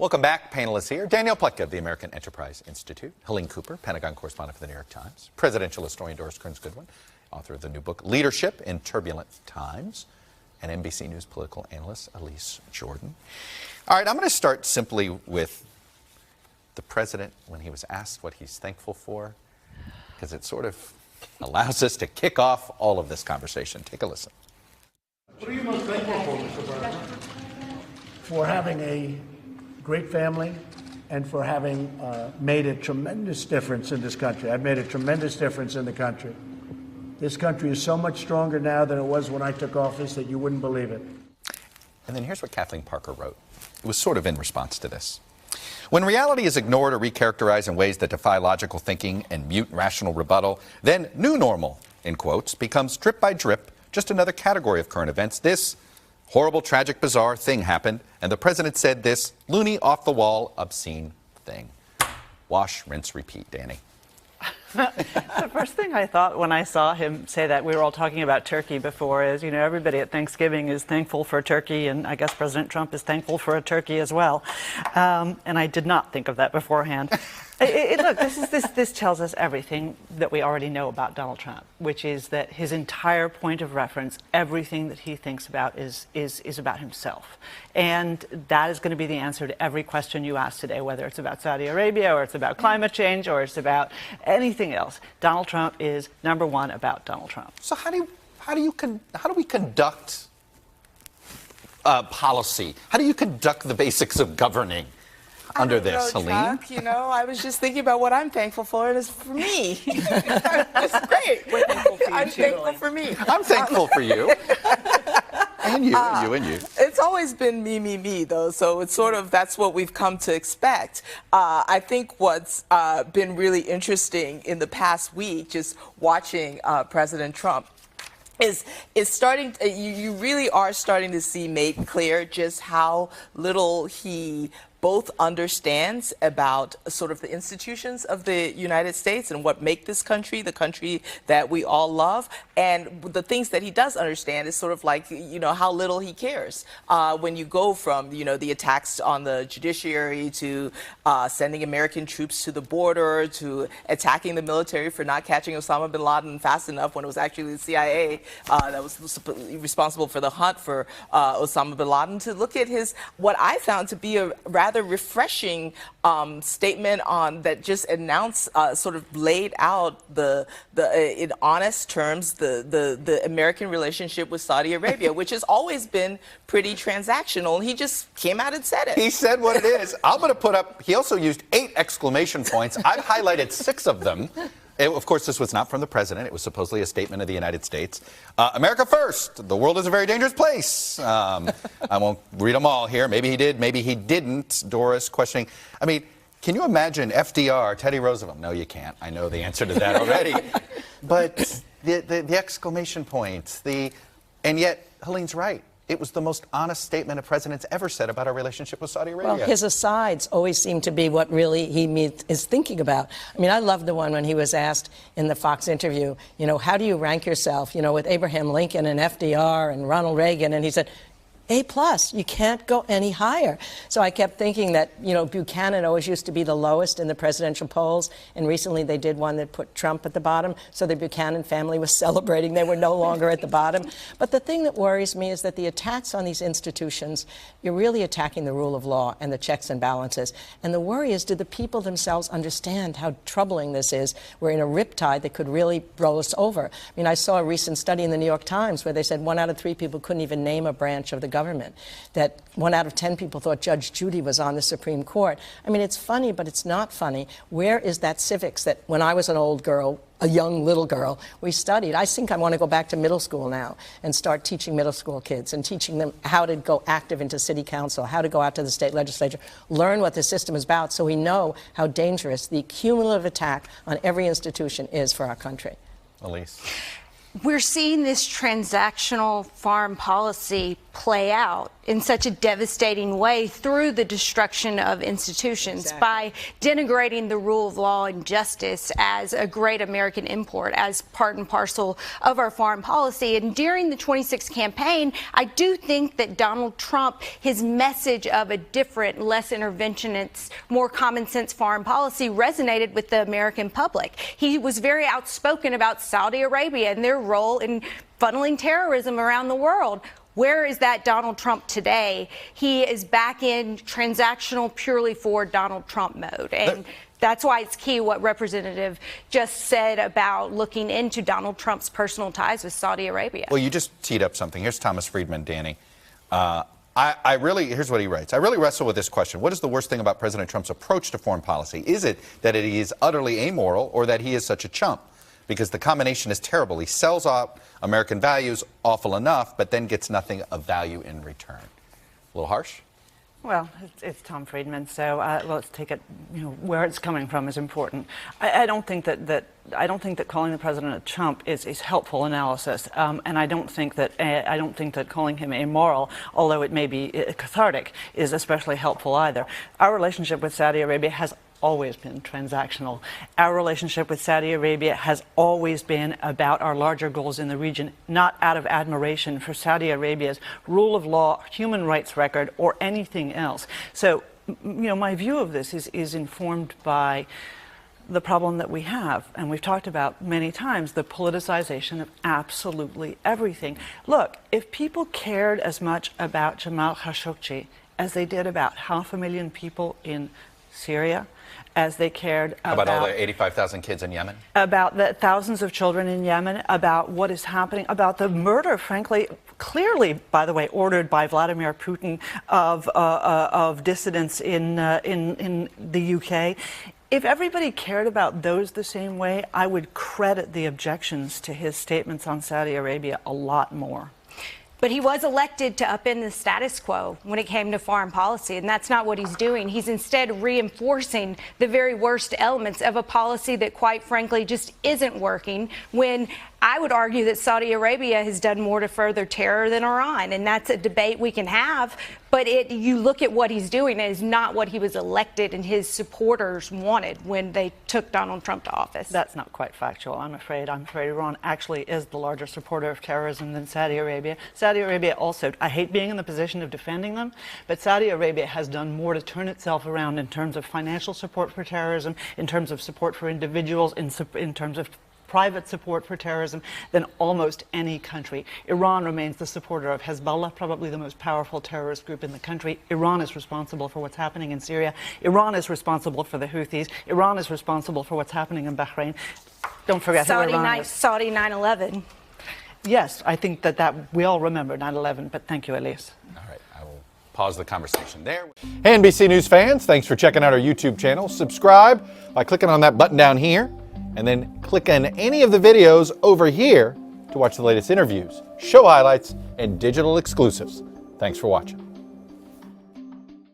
Welcome back. Panelists here. Danielle Pletka of the American Enterprise Institute. Helene Cooper, Pentagon correspondent for the New York Times. Presidential historian Doris Goodwin, author of the new book, Leadership in Turbulent Times. And NBC News political analyst Elise Jordan. All right, I'm going to start simply with the president when he was asked what he's thankful for, because it sort of allows us to kick off all of this conversation. Take a listen. What are you most thankful for, Mr. President? For having a great family and for having made a tremendous difference in this country. I've made a tremendous difference in the country. This country is so much stronger now than it was when I took office that you wouldn't believe it. And then here's what Kathleen Parker wrote. It was sort of in response to this. When reality is ignored or recharacterized in ways that defy logical thinking and mute rational rebuttal, then new normal, in quotes, becomes drip by drip just another category of current events. This horrible, tragic, bizarre thing happened, and the president said this loony, off-the-wall, obscene thing. Wash, rinse, repeat, Danny. The first thing I thought when I saw him say that, we were all talking about turkey before, is, you know, everybody at Thanksgiving is thankful for turkey, and I guess President Trump is thankful for a turkey as well. And I did not think of that beforehand. Look, this tells us everything that we already know about Donald Trump, which is that his entire point of reference, everything that he thinks about is about himself. And that is going to be the answer to every question you ask today, whether it's about Saudi Arabia or it's about climate change or it's about anything else. Donald Trump is number one about Donald Trump. So how do we conduct policy? How do you conduct the basics of governing under this, Helene? Chuck, you know, I was just thinking about what I'm thankful for, and it's for me. It's great. We're thankful for you, I'm thankful for me. I'm thankful for you. And you, and you, and you. It's always been me, though, so it's sort of, that's what we've come to expect. I think what's been really interesting in the past week, just watching President Trump, is starting, you really are starting to see made clear just how little he both understands about sort of the institutions of the United States and what make this country the country that we all love, and the things that he does understand is sort of like, you know, how little he cares. When you go from, you know, the attacks on the judiciary to sending American troops to the border to attacking the military for not catching Osama bin Laden fast enough when it was actually the CIA that was responsible for the hunt for Osama bin Laden, to look at his, what I found to be a rather refreshing statement on that just announced, sort of laid out in honest terms the American relationship with Saudi Arabia, which has always been pretty transactional. He just came out and said it. He said what it is. I'm going to put up, he also used 8 exclamation points. I've highlighted 6 of them. Of course, this was not from the president. It was supposedly a statement of the United States. America first. The world is a very dangerous place. I won't read them all here. Maybe he did, maybe he didn't. And questioning. I mean, can you imagine FDR, Teddy Roosevelt? No, you can't. I know the answer to that already. But the exclamation points, and yet, Helene's right. It was the most honest statement a president's ever said about our relationship with Saudi Arabia. Well, his asides always seem to be what really he is thinking about. I mean, I love the one when he was asked in the Fox interview, you know, how do you rank yourself, you know, with Abraham Lincoln and FDR and Ronald Reagan? And he said, A+, you can't go any higher. So I kept thinking that, you know, Buchanan always used to be the lowest in the presidential polls, and recently they did one that put Trump at the bottom, so the Buchanan family was celebrating they were no longer at the bottom. But the thing that worries me is that the attacks on these institutions, you're really attacking the rule of law and the checks and balances. And the worry is, do the people themselves understand how troubling this is? We're in a riptide that could really roll us over. I mean, I saw a recent study in the New York Times where they said 1 out of 3 people couldn't even name a branch of the government, that 1 out of 10 people thought Judge Judy was on the Supreme Court. I mean, it's funny, but it's not funny. Where is that civics that when I was an old girl, a young little girl, we studied? I think I want to go back to middle school now and start teaching middle school kids and teaching them how to go active into city council, how to go out to the state legislature, learn what the system is about so we know how dangerous the cumulative attack on every institution is for our country. Elise. We're seeing this transactional foreign policy play out in such a devastating way through the destruction of institutions, by denigrating the rule of law and justice as a great American import, as part and parcel of our foreign policy. And during the 26th campaign, I do think that Donald Trump, his message of a different, less interventionist, more common sense foreign policy resonated with the American public. He was very outspoken about Saudi Arabia and their role in funneling terrorism around the world. Where is that Donald Trump today? He is back in transactional, purely for Donald Trump mode. And that's why it's key what Representative just said about looking into Donald Trump's personal ties with Saudi Arabia. Well, you just teed up something. Here's Thomas Friedman, Danny. Here's what he writes. I really wrestle with this question. What is the worst thing about President Trump's approach to foreign policy? Is it that he is utterly amoral, or that he is such a chump? Because the combination is terrible. He sells out American values awful enough, but then gets nothing of value in return. A little harsh? Well, it's Tom Friedman, so let's take it. Where it's coming from is important. I don't think that calling the president a chump is helpful analysis, and I don't think that calling him immoral, although it may be cathartic, is especially helpful either. Our relationship with Saudi Arabia has always been transactional. Our relationship with Saudi Arabia has always been about our larger goals in the region, not out of admiration for Saudi Arabia's rule of law, human rights record, or anything else. So, my view of this is informed by the problem that we have, and we've talked about many times, the politicization of absolutely everything. Look, if people cared as much about Jamal Khashoggi as they did about 500,000 people in Syria, as they cared about all the 85,000 kids in Yemen, about the thousands of children in Yemen, about what is happening, about the murder, frankly, clearly, by the way, ordered by Vladimir Putin of dissidents in the UK. If everybody cared about those the same way, I would credit the objections to his statements on Saudi Arabia a lot more. But he was elected to upend the status quo when it came to foreign policy, and that's not what he's doing. He's instead reinforcing the very worst elements of a policy that, quite frankly, just isn't working, when I would argue that Saudi Arabia has done more to further terror than Iran, and that's a debate we can have. But you look at what he's doing, it is not what he was elected and his supporters wanted when they took Donald Trump to office. That's not quite factual, I'm afraid. I'm afraid Iran actually is the larger supporter of terrorism than Saudi Arabia. Saudi Arabia also, I hate being in the position of defending them, but Saudi Arabia has done more to turn itself around in terms of financial support for terrorism, in terms of support for individuals, in terms of private support for terrorism than almost any country. Iran remains the supporter of Hezbollah, probably the most powerful terrorist group in the country. Iran is responsible for what's happening in Syria. Iran is responsible for the Houthis. Iran is responsible for what's happening in Bahrain. Don't forget who Iran is. Saudi 9/11. Yes, I think that we all remember 9/11, but thank you, Elise. All right, I will pause the conversation there. Hey, NBC News fans, thanks for checking out our YouTube channel. Subscribe by clicking on that button down here, and then click on any of the videos over here to watch the latest interviews, show highlights, and digital exclusives. Thanks for watching.